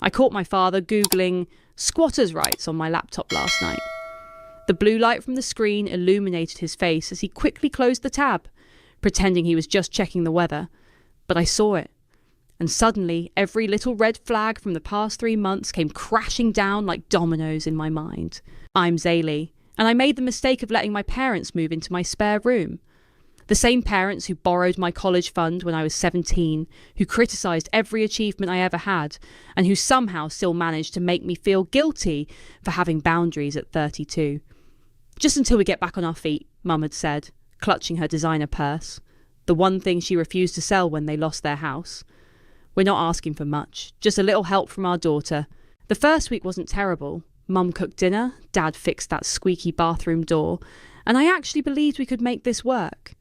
I caught my father Googling squatters' rights on my laptop last night. The blue light from the screen illuminated his face as he quickly closed the tab, pretending he was just checking the weather. But I saw it. And suddenly, every little red flag from the past 3 months came crashing down like dominoes in my mind. I'm Zaylee, and I made the mistake of letting my parents move into my spare room. The same parents who borrowed my college fund when I was 17, who criticised every achievement I ever had, and who somehow still managed to make me feel guilty for having boundaries at 32. Just until we get back on our feet, Mum had said, clutching her designer purse, the one thing she refused to sell when they lost their house. We're not asking for much, just a little help from our daughter. The first week wasn't terrible. Mum cooked dinner, Dad fixed that squeaky bathroom door, and I actually believed we could make this work.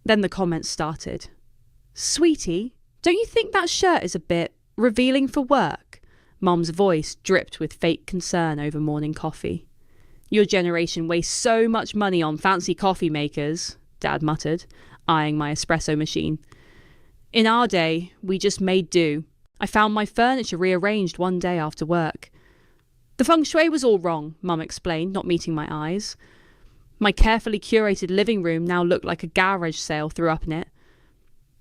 Then the comments started. Sweetie, don't you think that shirt is a bit revealing for work? Mum's voice dripped with fake concern over morning coffee. Your generation wastes so much money on fancy coffee makers, Dad muttered, eyeing my espresso machine. In our day, we just made do. I found my furniture rearranged one day after work. The feng shui was all wrong, Mum explained, not meeting my eyes. My carefully curated living room now looked like a garage sale threw up in it.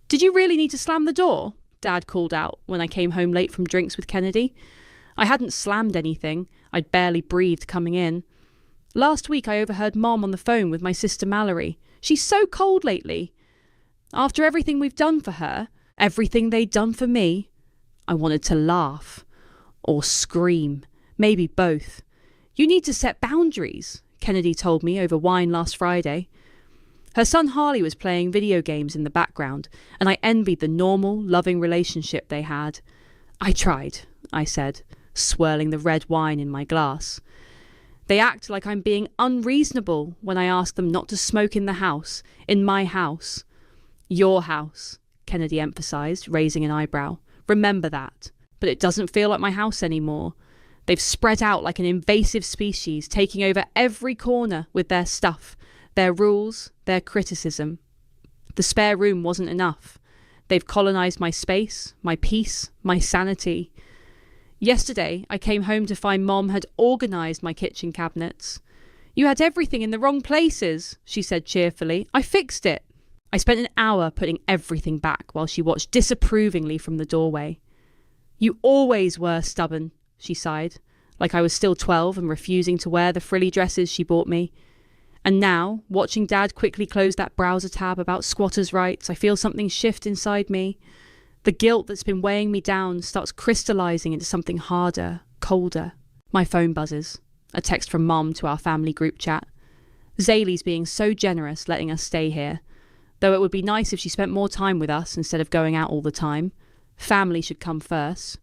Did you really need to slam the door? Dad called out when I came home late from drinks with Kennedy. I hadn't slammed anything. I'd barely breathed coming in. Last week I overheard Mom on the phone with my sister Mallory. She's so cold lately. After everything we've done for her, everything they'd done for me, I wanted to laugh. Or scream. Maybe both. You need to set boundaries, Kennedy told me over wine last Friday. Her son Harley was playing video games in the background, and I envied the normal, loving relationship they had. I tried, I said, swirling the red wine in my glass. They act like I'm being unreasonable when I ask them not to smoke in the house, in my house. Your house, Kennedy emphasised, raising an eyebrow. Remember that. But it doesn't feel like my house anymore. They've spread out like an invasive species, taking over every corner with their stuff, their rules, their criticism. The spare room wasn't enough. They've colonised my space, my peace, my sanity. Yesterday, I came home to find Mom had organised my kitchen cabinets. You had everything in the wrong places, she said cheerfully. I fixed it. I spent an hour putting everything back while she watched disapprovingly from the doorway. You always were stubborn, she sighed, like I was still 12 and refusing to wear the frilly dresses she bought me. And now, watching Dad quickly close that browser tab about squatters' rights, I feel something shift inside me. The guilt that's been weighing me down starts crystallising into something harder, colder. My phone buzzes. A text from Mom to our family group chat. Zaylee's being so generous letting us stay here. Though it would be nice if she spent more time with us instead of going out all the time. Family should come first.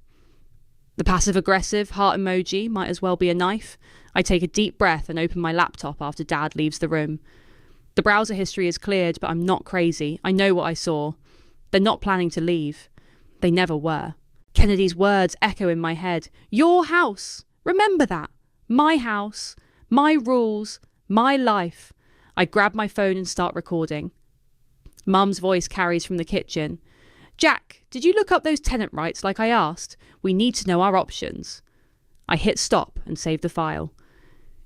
The passive-aggressive heart emoji might as well be a knife. I take a deep breath and open my laptop after Dad leaves the room. The browser history is cleared, but I'm not crazy. I know what I saw. They're not planning to leave. They never were. Kennedy's words echo in my head. Your house. Remember that. My house. My rules. My life. I grab my phone and start recording. Mum's voice carries from the kitchen. Jack, did you look up those tenant rights like I asked? We need to know our options. I hit stop and save the file.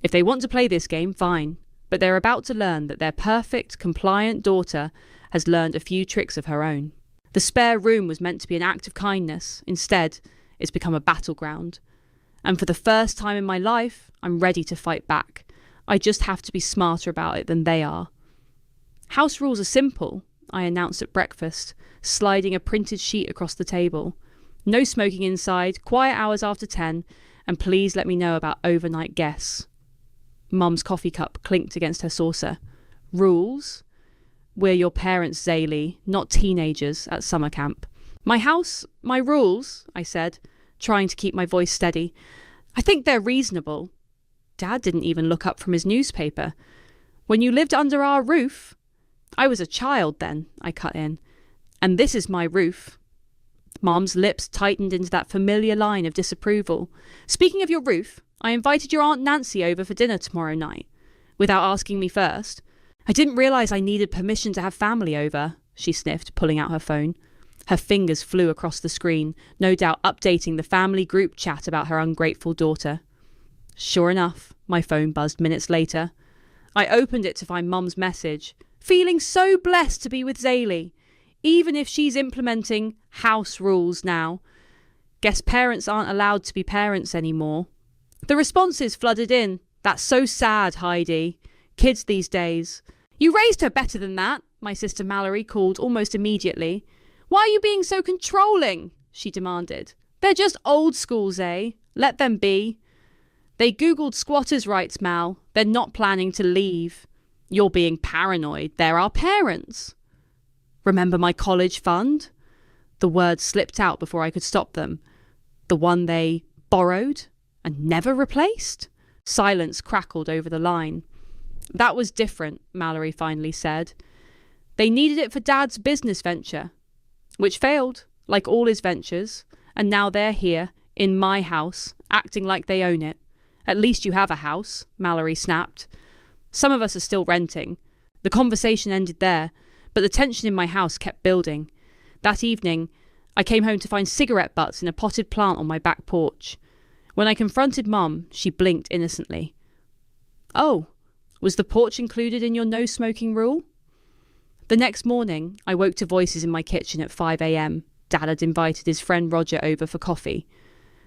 If they want to play this game, fine. But they're about to learn that their perfect, compliant daughter has learned a few tricks of her own. The spare room was meant to be an act of kindness. Instead, it's become a battleground. And for the first time in my life, I'm ready to fight back. I just have to be smarter about it than they are. House rules are simple, I announced at breakfast, sliding a printed sheet across the table. No smoking inside, quiet hours after 10, and please let me know about overnight guests. Mum's coffee cup clinked against her saucer. Rules? We're your parents, Zaylee, not teenagers at summer camp. My house, my rules, I said, trying to keep my voice steady. I think they're reasonable. Dad didn't even look up from his newspaper. When you lived under our roof... I was a child then, I cut in. And this is my roof. Mom's lips tightened into that familiar line of disapproval. Speaking of your roof, I invited your Aunt Nancy over for dinner tomorrow night, without asking me first. I didn't realise I needed permission to have family over, she sniffed, pulling out her phone. Her fingers flew across the screen, no doubt updating the family group chat about her ungrateful daughter. Sure enough, my phone buzzed minutes later. I opened it to find Mum's message. Feeling so blessed to be with Zaylee, even if she's implementing house rules now. Guess parents aren't allowed to be parents anymore. The responses flooded in. That's so sad, Heidi. Kids these days. You raised her better than that, my sister Mallory called almost immediately. Why are you being so controlling? She demanded. They're just old schools, eh? Let them be. They Googled squatters' rights, Mal. They're not planning to leave. You're being paranoid. They're our parents. Remember my college fund? The words slipped out before I could stop them. The one they borrowed and never replaced? Silence crackled over the line. That was different, Mallory finally said. They needed it for Dad's business venture, which failed, like all his ventures, and now they're here, in my house, acting like they own it. At least you have a house, Mallory snapped. Some of us are still renting. The conversation ended there, but the tension in my house kept building. That evening, I came home to find cigarette butts in a potted plant on my back porch. When I confronted Mum, she blinked innocently. Oh, was the porch included in your no-smoking rule? The next morning, I woke to voices in my kitchen at 5 a.m. Dad had invited his friend Roger over for coffee.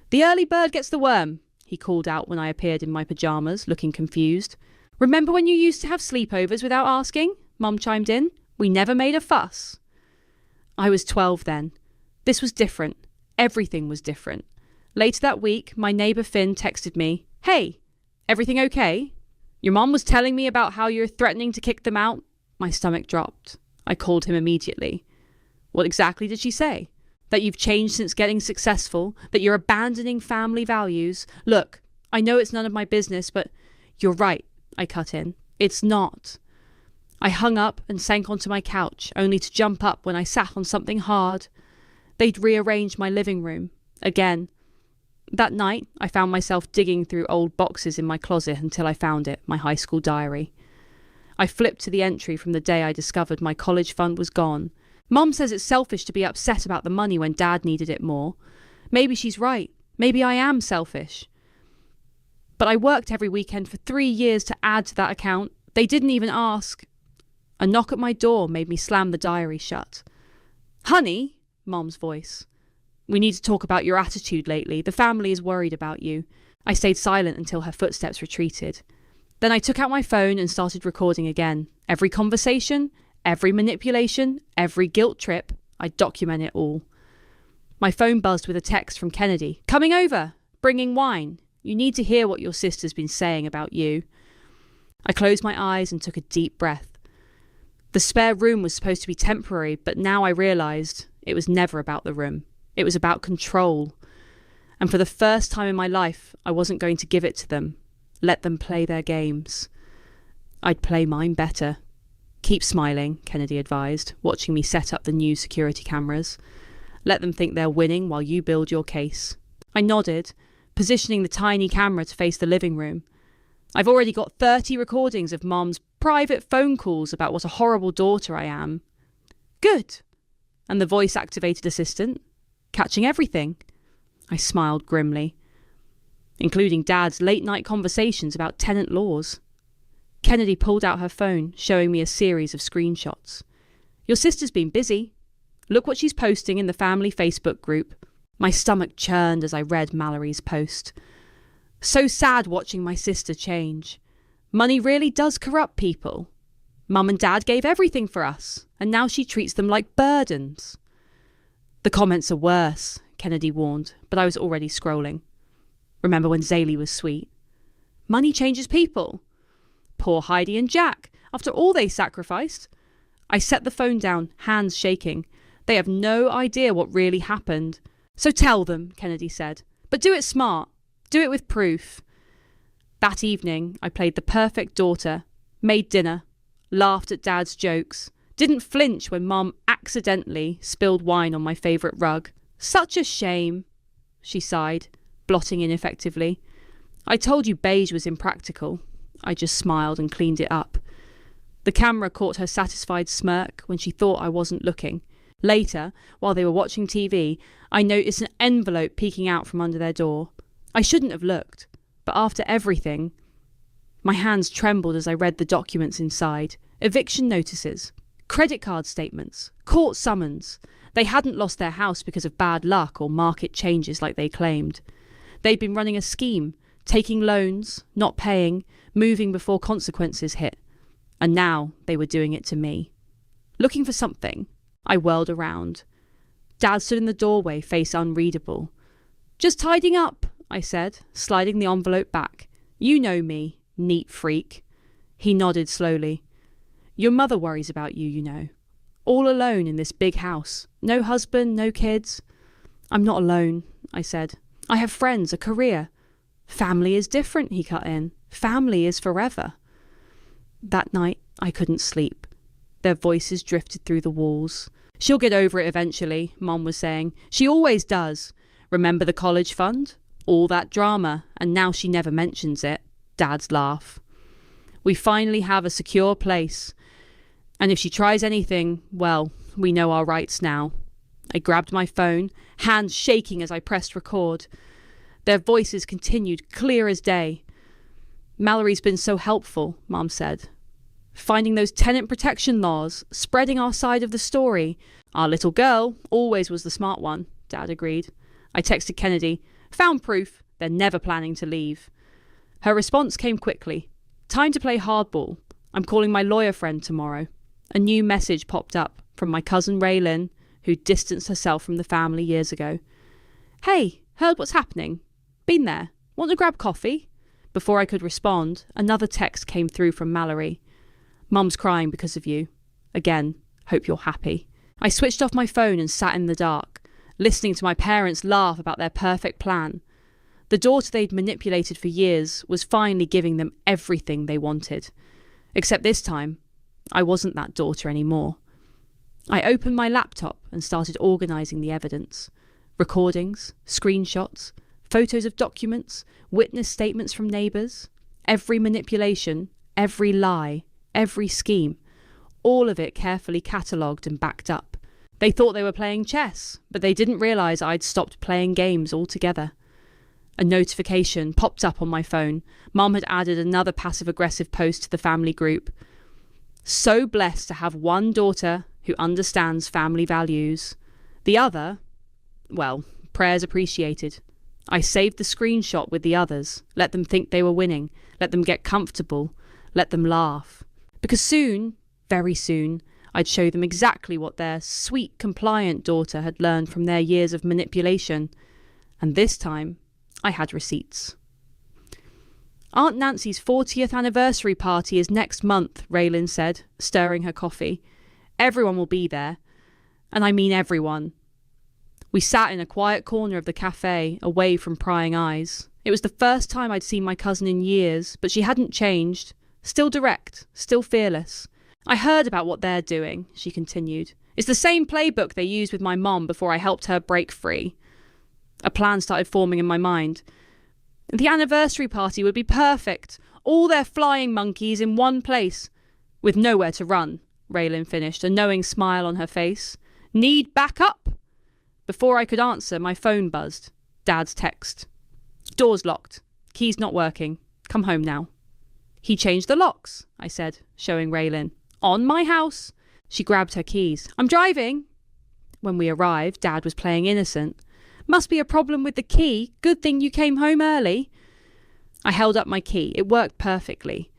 The early bird gets the worm, he called out when I appeared in my pyjamas, looking confused. Remember when you used to have sleepovers without asking? Mum chimed in. We never made a fuss. I was 12 then. This was different. Everything was different. Later that week, my neighbour Finn texted me, Hey, everything okay? Your mum was telling me about how you're threatening to kick them out. My stomach dropped. I called him immediately. What exactly did she say? That you've changed since getting successful? That you're abandoning family values? Look, I know it's none of my business, but you're right, I cut in. It's not. I hung up and sank onto my couch, only to jump up when I sat on something hard. They'd rearranged my living room. Again. That night, I found myself digging through old boxes in my closet until I found it, my high school diary. I flipped to the entry from the day I discovered my college fund was gone. Mum says it's selfish to be upset about the money when Dad needed it more. Maybe she's right. Maybe I am selfish. But I worked every weekend for 3 years to add to that account. They didn't even ask. A knock at my door made me slam the diary shut. Honey, Mum's voice. We need to talk about your attitude lately. The family is worried about you. I stayed silent until her footsteps retreated. Then I took out my phone and started recording again. Every conversation, every manipulation, every guilt trip, I'd document it all. My phone buzzed with a text from Kennedy. Coming over, bringing wine. You need to hear what your sister's been saying about you. I closed my eyes and took a deep breath. The spare room was supposed to be temporary, but now I realised it was never about the room. It was about control. And for the first time in my life, I wasn't going to give it to them. Let them play their games. I'd play mine better. Keep smiling, Kennedy advised, watching me set up the new security cameras. Let them think they're winning while you build your case. I nodded, positioning the tiny camera to face the living room. I've already got 30 recordings of Mom's private phone calls about what a horrible daughter I am. Good. And the voice-activated assistant? Catching everything? I smiled grimly. Including Dad's late-night conversations about tenant laws. Kennedy pulled out her phone, showing me a series of screenshots. Your sister's been busy. Look what she's posting in the family Facebook group. My stomach churned as I read Mallory's post. So sad watching my sister change. Money really does corrupt people. Mum and Dad gave everything for us, and now she treats them like burdens. The comments are worse, Kennedy warned, but I was already scrolling. Remember when Zaylee was sweet? Money changes people. Poor Heidi and Jack, after all they sacrificed. I set the phone down, hands shaking. They have no idea what really happened. So tell them, Kennedy said. But do it smart. Do it with proof. That evening, I played the perfect daughter, made dinner, laughed at Dad's jokes, didn't flinch when Mum accidentally spilled wine on my favourite rug. Such a shame, she sighed, blotting ineffectively. I told you beige was impractical. I just smiled and cleaned it up. The camera caught her satisfied smirk when she thought I wasn't looking. Later, while they were watching TV, I noticed an envelope peeking out from under their door. I shouldn't have looked, but after everything, my hands trembled as I read the documents inside. Eviction notices, credit card statements, court summons. They hadn't lost their house because of bad luck or market changes like they claimed. They'd been running a scheme, taking loans, not paying, moving before consequences hit. And now they were doing it to me. Looking for something, I whirled around. Dad stood in the doorway, face unreadable. "Just tidying up," I said, sliding the envelope back. "You know me, neat freak." He nodded slowly. "Your mother worries about you, you know. All alone in this big house. No husband, no kids." "I'm not alone," I said. "I have friends, a career." "Family is different," he cut in. "Family is forever." That night, I couldn't sleep. Their voices drifted through the walls. "She'll get over it eventually," Mom was saying. "She always does. Remember the college fund? All that drama, and now she never mentions it." Dad's laugh. "We finally have a secure place. And if she tries anything, well, we know our rights now." I grabbed my phone, hands shaking as I pressed record. Their voices continued, clear as day. "Mallory's been so helpful," Mom said. "Finding those tenant protection laws, spreading our side of the story. Our little girl always was the smart one," Dad agreed. I texted Kennedy, "Found proof. They're never planning to leave." Her response came quickly. "Time to play hardball. I'm calling my lawyer friend tomorrow." A new message popped up from my cousin Raylyn, who distanced herself from the family years ago. "Hey, heard what's happening? Been there. Want to grab coffee?" Before I could respond, another text came through from Mallory. "Mum's crying because of you. Again, hope you're happy." I switched off my phone and sat in the dark, listening to my parents laugh about their perfect plan. The daughter they'd manipulated for years was finally giving them everything they wanted. Except this time, I wasn't that daughter anymore. I opened my laptop and started organising the evidence. Recordings, screenshots, photos of documents, witness statements from neighbours. Every manipulation, every lie, every scheme. All of it carefully catalogued and backed up. They thought they were playing chess, but they didn't realise I'd stopped playing games altogether. A notification popped up on my phone. Mum had added another passive-aggressive post to the family group. "So blessed to have one daughter who understands family values. The other, well, prayers appreciated." I saved the screenshot with the others, let them think they were winning, let them get comfortable, let them laugh. Because soon, very soon, I'd show them exactly what their sweet, compliant daughter had learned from their years of manipulation. And this time, I had receipts. "Aunt Nancy's 40th anniversary party is next month," Raylyn said, stirring her coffee. "Everyone will be there. And I mean everyone." We sat in a quiet corner of the cafe, away from prying eyes. It was the first time I'd seen my cousin in years, but she hadn't changed. Still direct, still fearless. "I heard about what they're doing," she continued. "It's the same playbook they used with my mom before I helped her break free." A plan started forming in my mind. The anniversary party would be perfect. All their flying monkeys in one place. "With nowhere to run," Raylyn finished, a knowing smile on her face. "Need backup?" Before I could answer, my phone buzzed. Dad's text. "Door's locked. Key's not working. Come home now." "He changed the locks," I said, showing Raylyn. "On my house." She grabbed her keys. "I'm driving." When we arrived, Dad was playing innocent. "Must be a problem with the key. Good thing you came home early." I held up my key. It worked perfectly.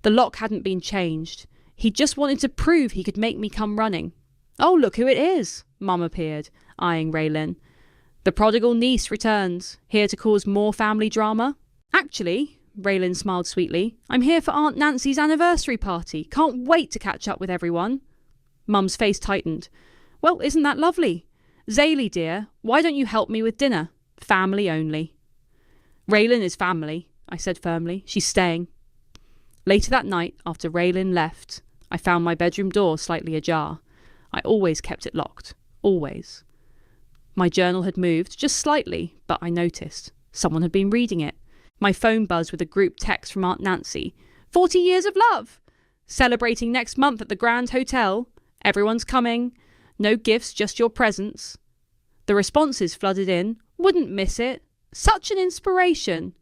The lock hadn't been changed. He just wanted to prove he could make me come running. "Oh, look who it is," Mum appeared, eyeing Raylyn. "The prodigal niece returns, here to cause more family drama." "Actually," Raylyn smiled sweetly, "I'm here for Aunt Nancy's anniversary party. Can't wait to catch up with everyone." Mum's face tightened. "Well, isn't that lovely? Zaylee, dear, why don't you help me with dinner? Family only." "Raylyn is family," I said firmly. "She's staying." Later that night, after Raylyn left, I found my bedroom door slightly ajar. I always kept it locked. Always. My journal had moved, just slightly, but I noticed. Someone had been reading it. My phone buzzed with a group text from Aunt Nancy. 40 years of love! Celebrating next month at the Grand Hotel. Everyone's coming. No gifts, just your presence. The responses flooded in. Wouldn't miss it. Such an inspiration.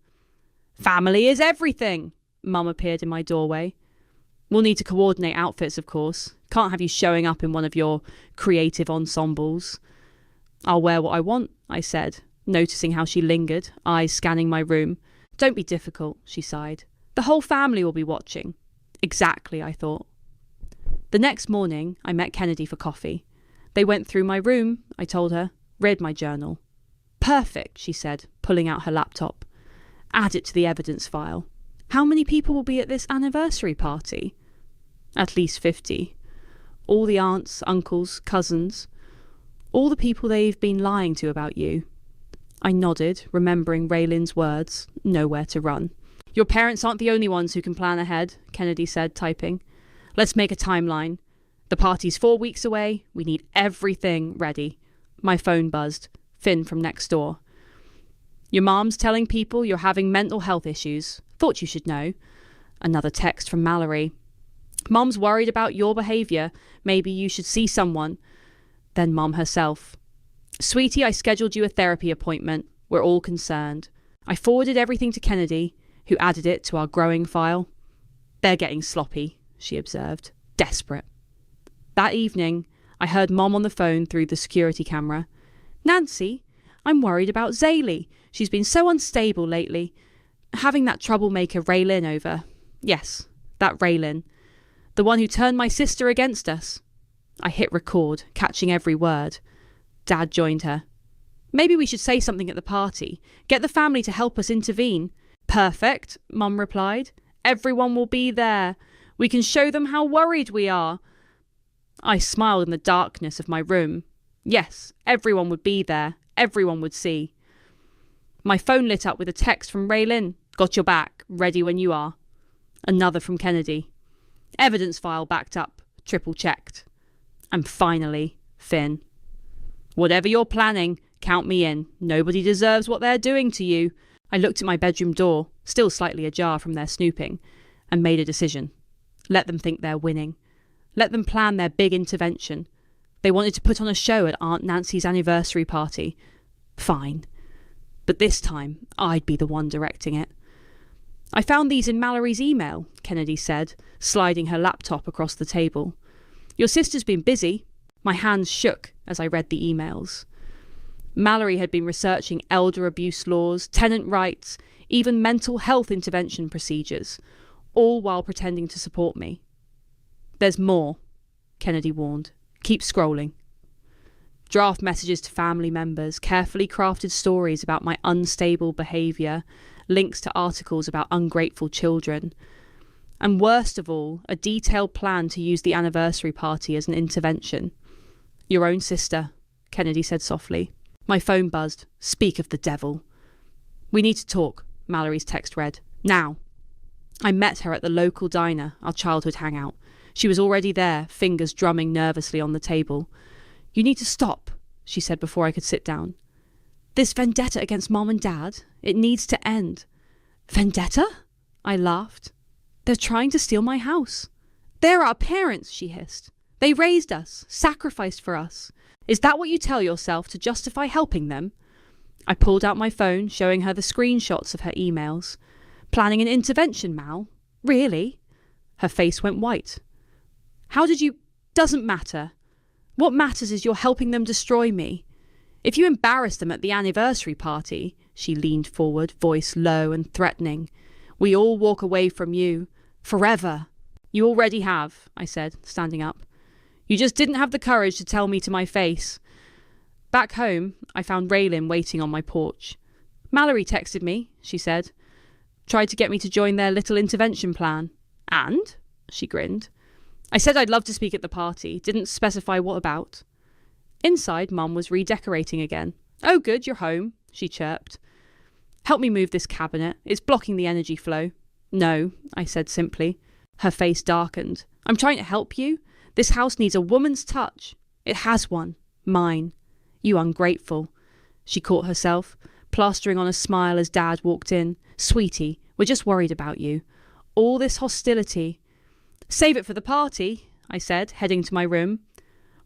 Family is everything. Mum appeared in my doorway. We'll need to coordinate outfits, of course. Can't have you showing up in one of your creative ensembles. I'll wear what I want, I said, noticing how she lingered, eyes scanning my room. Don't be difficult, she sighed. The whole family will be watching. Exactly, I thought. The next morning, I met Kennedy for coffee. They went through my room, I told her, read my journal. Perfect, she said, pulling out her laptop. Add it to the evidence file. How many people will be at this anniversary party? At least 50. All the aunts, uncles, cousins. All the people they've been lying to about you. I nodded, remembering Raylin's words, nowhere to run. Your parents aren't the only ones who can plan ahead, Kennedy said, typing. Let's make a timeline. The party's 4 weeks away. We need everything ready. My phone buzzed. Finn from next door. Your mom's telling people you're having mental health issues. Thought you should know. Another text from Mallory. Mom's worried about your behaviour. Maybe you should see someone. Then Mom herself. Sweetie, I scheduled you a therapy appointment. We're all concerned. I forwarded everything to Kennedy, who added it to our growing file. They're getting sloppy, she observed. Desperate. That evening, I heard Mom on the phone through the security camera. Nancy, I'm worried about Zaylee. She's been so unstable lately. Having that troublemaker Raylin over. Yes, that Raylin. The one who turned my sister against us. I hit record, catching every word. Dad joined her. Maybe we should say something at the party. Get the family to help us intervene. Perfect, Mum replied. Everyone will be there. We can show them how worried we are. I smiled in the darkness of my room. Yes, everyone would be there. Everyone would see. My phone lit up with a text from Raylin. Got your back. Ready when you are. Another from Kennedy. Evidence file backed up. Triple checked. And finally, Finn. Whatever you're planning, count me in. Nobody deserves what they're doing to you. I looked at my bedroom door, still slightly ajar from their snooping, and made a decision. Let them think they're winning. Let them plan their big intervention. They wanted to put on a show at Aunt Nancy's anniversary party. Fine. But this time, I'd be the one directing it. I found these in Mallory's email, Kennedy said, sliding her laptop across the table. Your sister's been busy. My hands shook as I read the emails. Mallory had been researching elder abuse laws, tenant rights, even mental health intervention procedures, all while pretending to support me. There's more, Kennedy warned. Keep scrolling. Draft messages to family members, carefully crafted stories about my unstable behaviour, links to articles about ungrateful children, and worst of all, a detailed plan to use the anniversary party as an intervention. Your own sister, Kennedy said softly. My phone buzzed. Speak of the devil. We need to talk, Mallory's text read. Now. I met her at the local diner, our childhood hangout. She was already there, fingers drumming nervously on the table. You need to stop, she said before I could sit down. This vendetta against Mom and Dad, it needs to end. Vendetta? I laughed. They're trying to steal my house. They're our parents, she hissed. They raised us, sacrificed for us. Is that what you tell yourself to justify helping them? I pulled out my phone, showing her the screenshots of her emails. Planning an intervention, Mal? Really? Her face went white. How did you... Doesn't matter. What matters is you're helping them destroy me. If you embarrass them at the anniversary party, she leaned forward, voice low and threatening, we all walk away from you. Forever. You already have, I said, standing up. You just didn't have the courage to tell me to my face. Back home, I found Raylin waiting on my porch. Mallory texted me, she said. Tried to get me to join their little intervention plan. And? She grinned. I said I'd love to speak at the party, didn't specify what about. Inside, Mum was redecorating again. Oh good, you're home, she chirped. Help me move this cabinet, it's blocking the energy flow. No, I said simply. Her face darkened. I'm trying to help you. This house needs a woman's touch. It has one. Mine. You ungrateful. She caught herself, plastering on a smile as Dad walked in. Sweetie, we're just worried about you. All this hostility. Save it for the party, I said, heading to my room.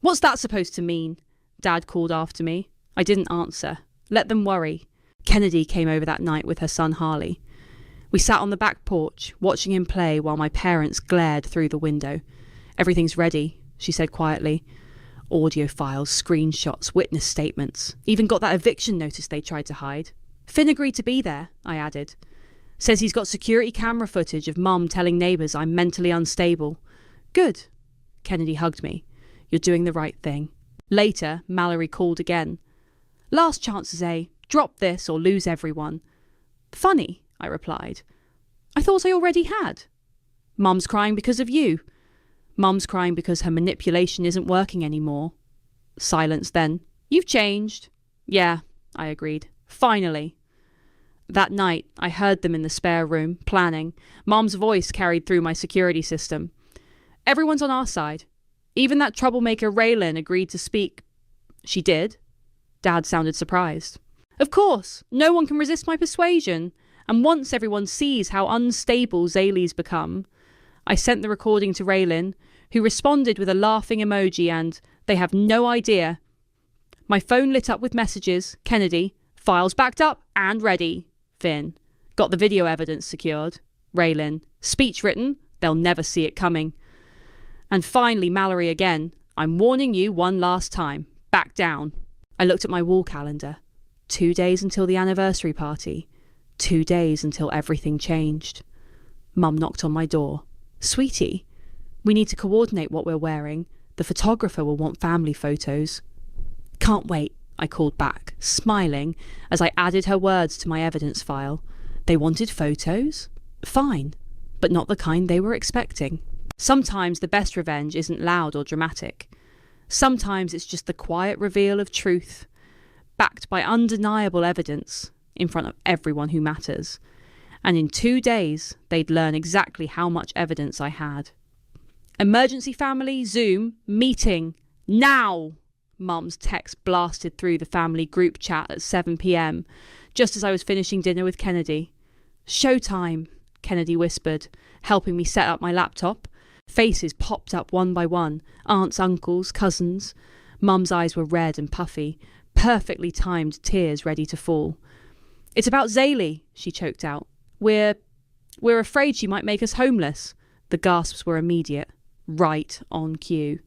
"What's that supposed to mean?" Dad called after me. I didn't answer. Let them worry. Kennedy came over that night with her son Harley. We sat on the back porch, watching him play while my parents glared through the window. "Everything's ready," she said quietly. "Audio files, screenshots, witness statements. Even got that eviction notice they tried to hide." "Finn agreed to be there," I added. "Says he's got security camera footage of Mum telling neighbours I'm mentally unstable." "Good." Kennedy hugged me. "You're doing the right thing." Later, Mallory called again. "Last chances, eh? Drop this or lose everyone." "Funny," I replied. "I thought I already had." "Mum's crying because of you." "Mum's crying because her manipulation isn't working anymore." Silence then. "You've changed." "Yeah," I agreed. "Finally." That night, I heard them in the spare room, planning. Mum's voice carried through my security system. "Everyone's on our side. Even that troublemaker Raylan agreed to speak." "She did?" Dad sounded surprised. "Of course. No one can resist my persuasion. And once everyone sees how unstable Zaylee's become..." I sent the recording to Raylan, who responded with a laughing emoji and, "They have no idea." My phone lit up with messages. Kennedy, "Files backed up and ready." Finn, "Got the video evidence secured." Raylan, "Speech written. They'll never see it coming." And finally Mallory again, "I'm warning you one last time. Back down." I looked at my wall calendar. 2 days until the anniversary party. 2 days until everything changed. Mum knocked on my door. "Sweetie, we need to coordinate what we're wearing. The photographer will want family photos." "Can't wait," I called back, smiling as I added her words to my evidence file. They wanted photos? Fine, but not the kind they were expecting. Sometimes the best revenge isn't loud or dramatic. Sometimes it's just the quiet reveal of truth, backed by undeniable evidence, in front of everyone who matters. And in 2 days, they'd learn exactly how much evidence I had. "Emergency family, Zoom, meeting, now!" Mum's text blasted through the family group chat at 7 p.m, just as I was finishing dinner with Kennedy. "Showtime," Kennedy whispered, helping me set up my laptop. Faces popped up one by one, aunts, uncles, cousins. Mum's eyes were red and puffy, perfectly timed tears ready to fall. "It's about Zaylee," she choked out. We're afraid she might make us homeless." The gasps were immediate, right on cue.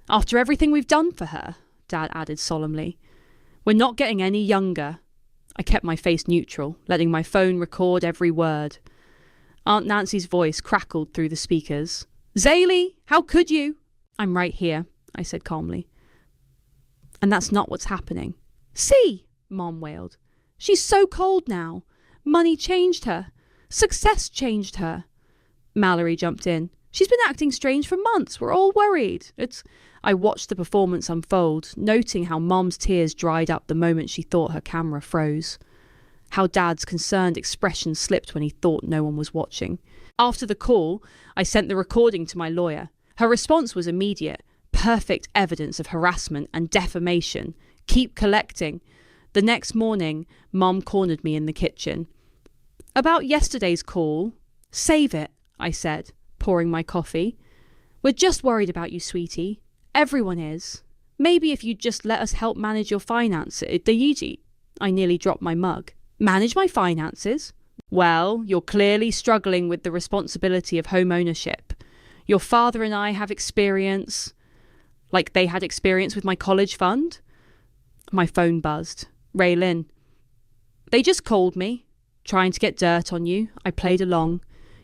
"After everything we've done for her," Dad added solemnly. "We're not getting any younger." I kept my face neutral, letting my phone record every word. Aunt Nancy's voice crackled through the speakers. "Zaylee, how could you?" "I'm right here," I said calmly. "And that's not what's happening." "See," Mom wailed. "She's so cold now. Money changed her. Success changed her." Mallory jumped in. "She's been acting strange for months. We're all worried." I watched the performance unfold, noting how Mom's tears dried up the moment she thought her camera froze. How Dad's concerned expression slipped when he thought no one was watching. After the call, I sent the recording to my lawyer. Her response was immediate. "Perfect evidence of harassment and defamation. Keep collecting." The next morning, Mom cornered me in the kitchen. "About yesterday's call..." "Save it," I said, pouring my coffee. "We're just worried about you, sweetie. Everyone is. Maybe if you'd just let us help manage your finances..." I nearly dropped my mug. "Manage my finances?" "Well, you're clearly struggling with the responsibility of home ownership. Your father and I have experience..." "Like they had experience with my college fund?" My phone buzzed. "Raylan." "They just called me, trying to get dirt on you. I played along.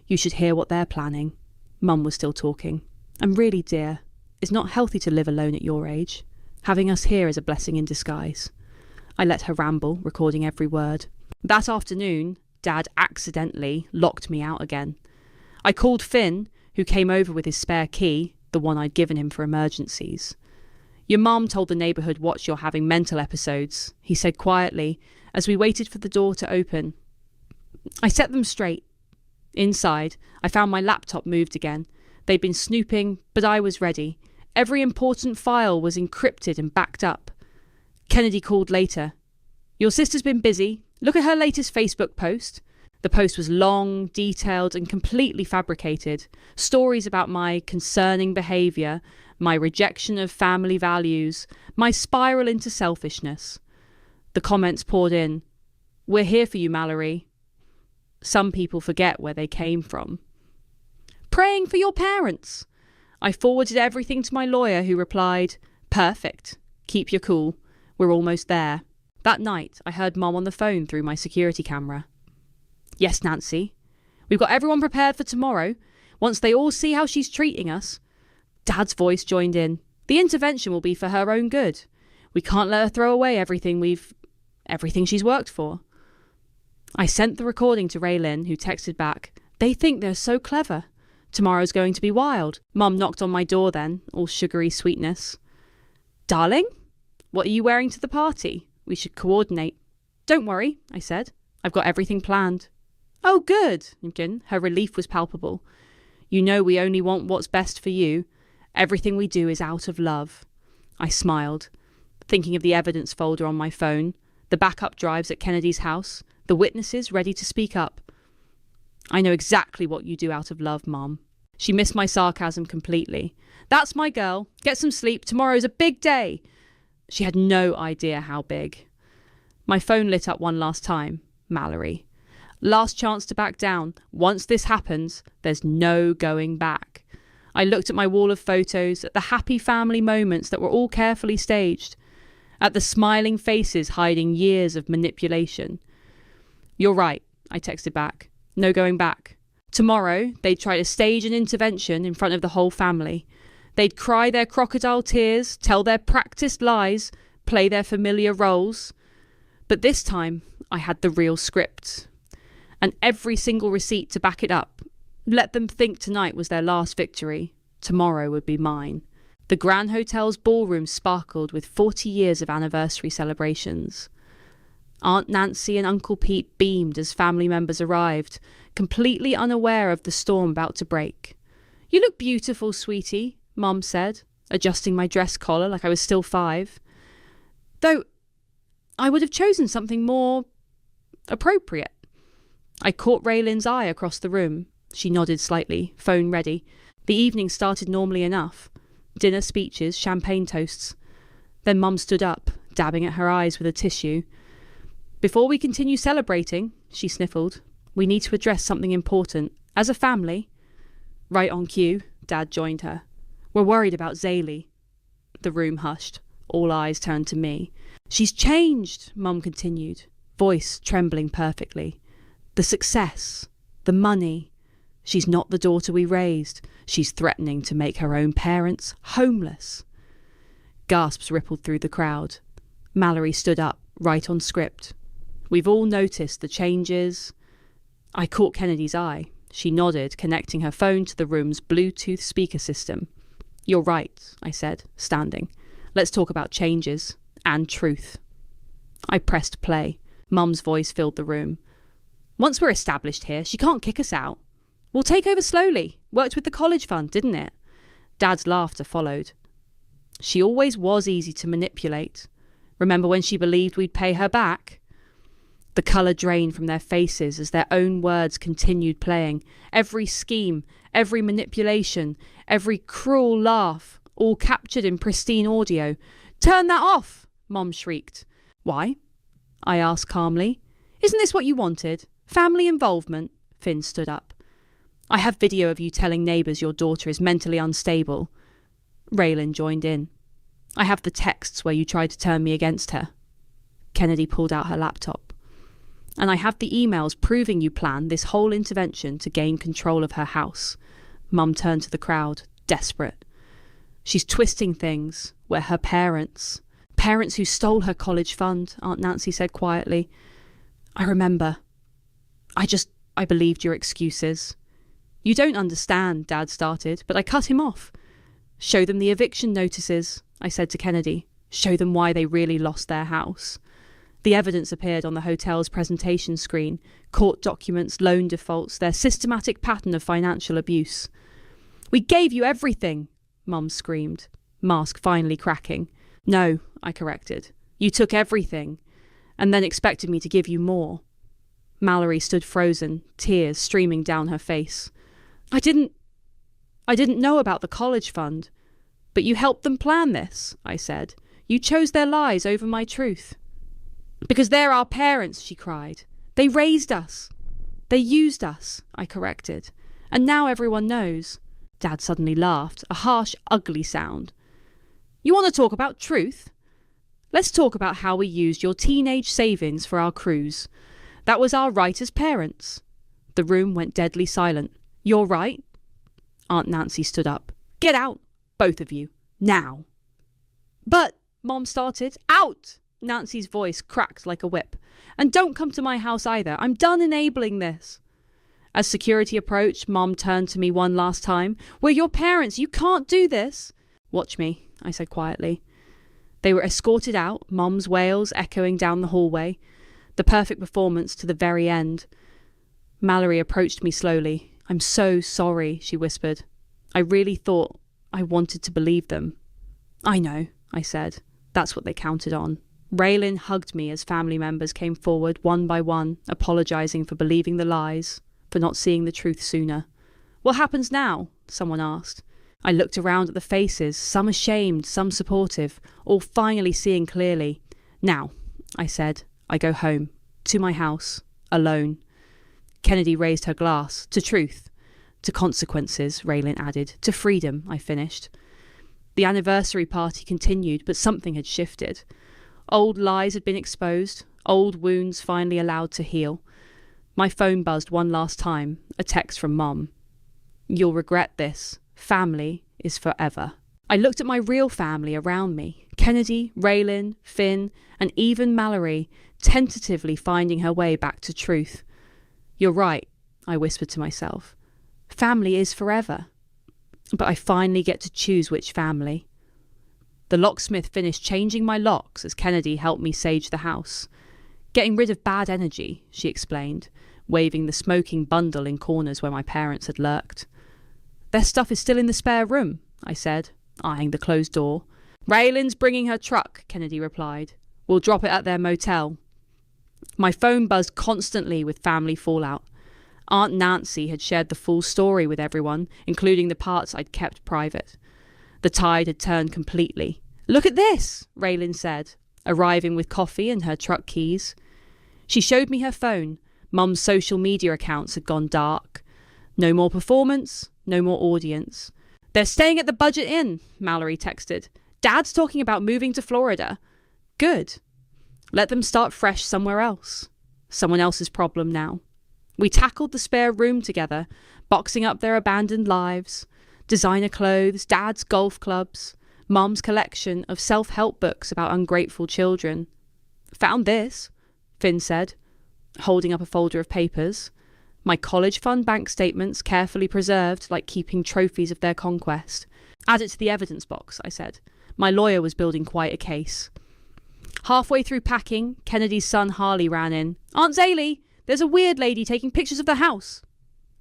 You should hear what they're planning." Mum was still talking. "And really, dear, it's not healthy to live alone at your age. Having us here is a blessing in disguise." I let her ramble, recording every word. That afternoon, Dad accidentally locked me out again. I called Finn, who came over with his spare key, the one I'd given him for emergencies. "Your mum told the neighbourhood watch you're having mental episodes," he said quietly, as we waited for the door to open. I set them straight. Inside, I found my laptop moved again. They'd been snooping, but I was ready. Every important file was encrypted and backed up. Kennedy called later. "Your sister's been busy. Look at her latest Facebook post." The post was long, detailed, and completely fabricated. Stories about my concerning behaviour, my rejection of family values, my spiral into selfishness. The comments poured in. "We're here for you, Mallory." Some people forget where they came from. "Praying for your parents." I forwarded everything to my lawyer, who replied, "Perfect. Keep your cool. We're almost there." That night, I heard Mom on the phone through my security camera. "Yes, Nancy. We've got everyone prepared for tomorrow. Once they all see how she's treating us." Dad's voice joined in. "The intervention will be for her own good. We can't let her throw away everything she's worked for." I sent the recording to Raylin, who texted back, "They think they're so clever. Tomorrow's going to be wild." Mum knocked on my door then, all sugary sweetness. "Darling, what are you wearing to the party? We should coordinate." "Don't worry," I said. "I've got everything planned." "Oh, good." Her relief was palpable. "You know we only want what's best for you. Everything we do is out of love." I smiled, thinking of the evidence folder on my phone, the backup drives at Kennedy's house, the witnesses ready to speak up. "I know exactly what you do out of love, Mom." She missed my sarcasm completely. "That's my girl. Get some sleep. Tomorrow's a big day." She had no idea how big. My phone lit up one last time. Mallory. Last chance to back down. Once this happens, there's no going back. I looked at my wall of photos, at the happy family moments that were all carefully staged, at the smiling faces hiding years of manipulation. "You're right," I texted back. "No going back." Tomorrow, they'd try to stage an intervention in front of the whole family. They'd cry their crocodile tears, tell their practiced lies, play their familiar roles. But this time, I had the real script. And every single receipt to back it up. Let them think tonight was their last victory. Tomorrow would be mine. The Grand Hotel's ballroom sparkled with 40 years of anniversary celebrations. Aunt Nancy and Uncle Pete beamed as family members arrived, completely unaware of the storm about to break. "You look beautiful, sweetie," Mum said, adjusting my dress collar like I was still 5. Though I would have chosen something more appropriate. I caught Raylin's eye across the room. She nodded slightly, phone ready. The evening started normally enough. Dinner speeches, champagne toasts. Then Mum stood up, dabbing at her eyes with a tissue. "Before we continue celebrating," she sniffled, "we need to address something important. As a family." Right on cue, Dad joined her. "We're worried about Zaylee." The room hushed. All eyes turned to me. "She's changed," Mum continued, voice trembling perfectly. "The success, the money. She's not the daughter we raised. She's threatening to make her own parents homeless." Gasps rippled through the crowd. Mallory stood up, right on script. "We've all noticed the changes." I caught Kennedy's eye. She nodded, connecting her phone to the room's Bluetooth speaker system. "You're right," I said, standing. "Let's talk about changes and truth." I pressed play. Mum's voice filled the room. "Once we're established here, she can't kick us out. We'll take over slowly. Worked with the college fund, didn't it?" Dad's laughter followed. "She always was easy to manipulate. Remember when she believed we'd pay her back?" The colour drained from their faces as their own words continued playing. Every scheme, every manipulation, every cruel laugh, all captured in pristine audio. "Turn that off!" Mom shrieked. "Why?" I asked calmly. "Isn't this what you wanted? Family involvement?" Finn stood up. "I have video of you telling neighbours your daughter is mentally unstable." Raylin joined in. "I have the texts where you tried to turn me against her." Kennedy pulled out her laptop. "And I have the emails proving you planned this whole intervention to gain control of her house." Mum turned to the crowd, desperate. "She's twisting things where her parents who stole her college fund," Aunt Nancy said quietly. "I remember. I believed your excuses." "You don't understand," Dad started, but I cut him off. "Show them the eviction notices," I said to Kennedy. "Show them why they really lost their house." The evidence appeared on the hotel's presentation screen. Court documents, loan defaults, their systematic pattern of financial abuse. "We gave you everything," Mum screamed, mask finally cracking. "No," I corrected. "You took everything, and then expected me to give you more." Mallory stood frozen, tears streaming down her face. I didn't know about the college fund, But you helped them plan this, I said. You chose their lies over my truth. Because they're our parents, she cried. They raised us. They used us, I corrected. And now everyone knows. Dad suddenly laughed, a harsh, ugly sound. You want to talk about truth? Let's talk about how we used your teenage savings for our cruise. That was our right as parents. The room went deadly silent. You're right. Aunt Nancy stood up. Get out, both of you, now. But, Mom started. Out! Nancy's voice cracked like a whip. And don't come to my house either. I'm done enabling this. As security approached, Mom turned to me one last time. We're your parents. You can't do this. Watch me, I said quietly. They were escorted out, Mom's wails echoing down the hallway. The perfect performance to the very end. Mallory approached me slowly. I'm so sorry, she whispered. I really thought I wanted to believe them. I know, I said. That's what they counted on. Raylan hugged me as family members came forward one by one, apologising for believing the lies, for not seeing the truth sooner. What happens now? Someone asked. I looked around at the faces, some ashamed, some supportive, all finally seeing clearly. Now, I said, I go home, to my house, alone. Kennedy raised her glass. To truth. To consequences, Raylan added. To freedom, I finished. The anniversary party continued, but something had shifted. Old lies had been exposed, old wounds finally allowed to heal. My phone buzzed one last time, a text from Mom. You'll regret this. Family is forever. I looked at my real family around me. Kennedy, Raylan, Finn, and even Mallory, tentatively finding her way back to truth. You're right, I whispered to myself. Family is forever. But I finally get to choose which family. The locksmith finished changing my locks as Kennedy helped me sage the house. Getting rid of bad energy, she explained, waving the smoking bundle in corners where my parents had lurked. Their stuff is still in the spare room, I said, eyeing the closed door. Raylan's bringing her truck, Kennedy replied. We'll drop it at their motel. My phone buzzed constantly with family fallout. Aunt Nancy had shared the full story with everyone, including the parts I'd kept private. The tide had turned completely. Look at this, Raylan said, arriving with coffee and her truck keys. She showed me her phone. Mum's social media accounts had gone dark. No more performance, no more audience. They're staying at the Budget Inn, Mallory texted. Dad's talking about moving to Florida. Good. Let them start fresh somewhere else. Someone else's problem now. We tackled the spare room together, boxing up their abandoned lives. Designer clothes, Dad's golf clubs, Mum's collection of self-help books about ungrateful children. Found this, Finn said, holding up a folder of papers. My college fund bank statements carefully preserved like keeping trophies of their conquest. Add it to the evidence box, I said. My lawyer was building quite a case. Halfway through packing, Kennedy's son Harley ran in. Aunt Zaylee, there's a weird lady taking pictures of the house.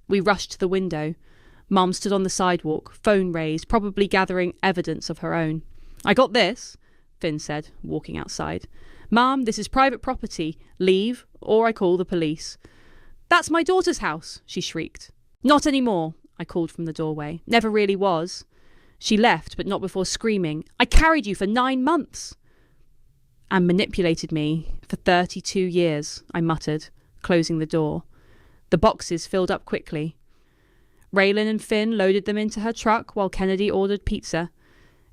We rushed to the window. Mum stood on the sidewalk, phone raised, probably gathering evidence of her own. I got this, Finn said, walking outside. Mum, this is private property. Leave, or I call the police. That's my daughter's house, she shrieked. Not anymore, I called from the doorway. Never really was. She left, but not before screaming, I carried you for 9 months. And manipulated me for 32 years, I muttered, closing the door. The boxes filled up quickly. Raylan and Finn loaded them into her truck while Kennedy ordered pizza.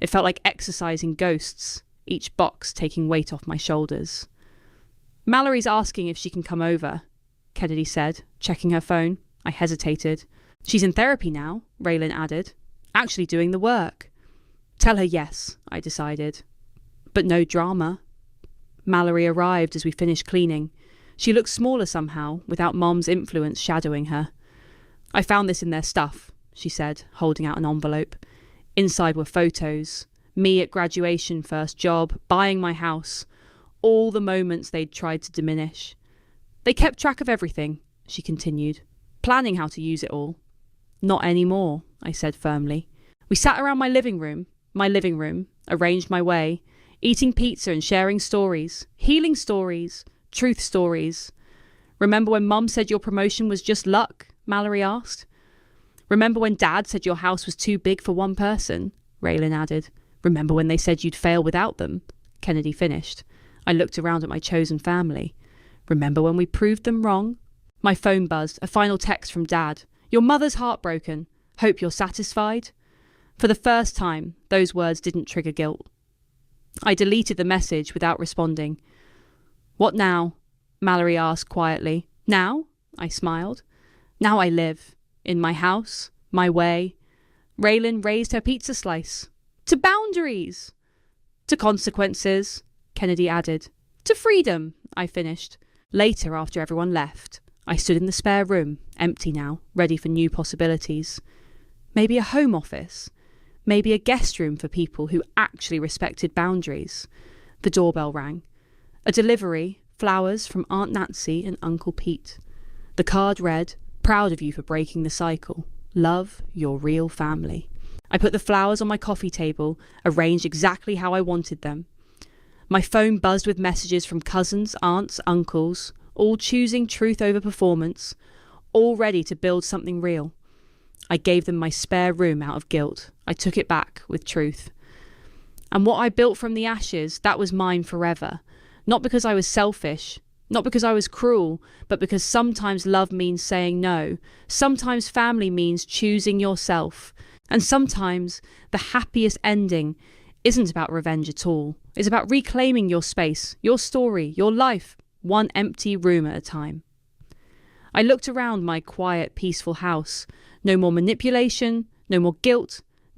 It felt like exercising ghosts, each box taking weight off my shoulders. Mallory's asking if she can come over, Kennedy said, checking her phone. I hesitated. She's in therapy now, Raylan added. Actually doing the work. Tell her yes, I decided. But no drama. Mallory arrived as we finished cleaning. She looked smaller somehow, without Mom's influence shadowing her. I found this in their stuff, she said, holding out an envelope. Inside were photos. Me at graduation, first job, buying my house. All the moments they'd tried to diminish. They kept track of everything, she continued, planning how to use it all. Not anymore, I said firmly. We sat around my living room, arranged my way, eating pizza and sharing stories, healing stories, truth stories. Remember when Mum said your promotion was just luck? Mallory asked. Remember when Dad said your house was too big for one person? Raylan added. Remember when they said you'd fail without them? Kennedy finished. I looked around at my chosen family. Remember when we proved them wrong? My phone buzzed, a final text from Dad. Your mother's heartbroken. Hope you're satisfied. For the first time, those words didn't trigger guilt. I deleted the message without responding. What now? Mallory asked quietly. Now? I smiled. Now I live. In my house. My way. Raylan raised her pizza slice. To boundaries. To consequences, Kennedy added. To freedom, I finished. Later, after everyone left, I stood in the spare room, empty now, ready for new possibilities. Maybe a home office. Maybe a guest room for people who actually respected boundaries. The doorbell rang. A delivery, flowers from Aunt Nancy and Uncle Pete. The card read, proud of you for breaking the cycle. Love, your real family. I put the flowers on my coffee table, arranged exactly how I wanted them. My phone buzzed with messages from cousins, aunts, uncles, all choosing truth over performance, all ready to build something real. I gave them my spare room out of guilt. I took it back with truth. And what I built from the ashes, that was mine forever. Not because I was selfish, not because I was cruel, but because sometimes love means saying no. Sometimes family means choosing yourself. And sometimes the happiest ending isn't about revenge at all. It's about reclaiming your space, your story, your life, one empty room at a time. I looked around my quiet, peaceful house. No more manipulation, no more guilt,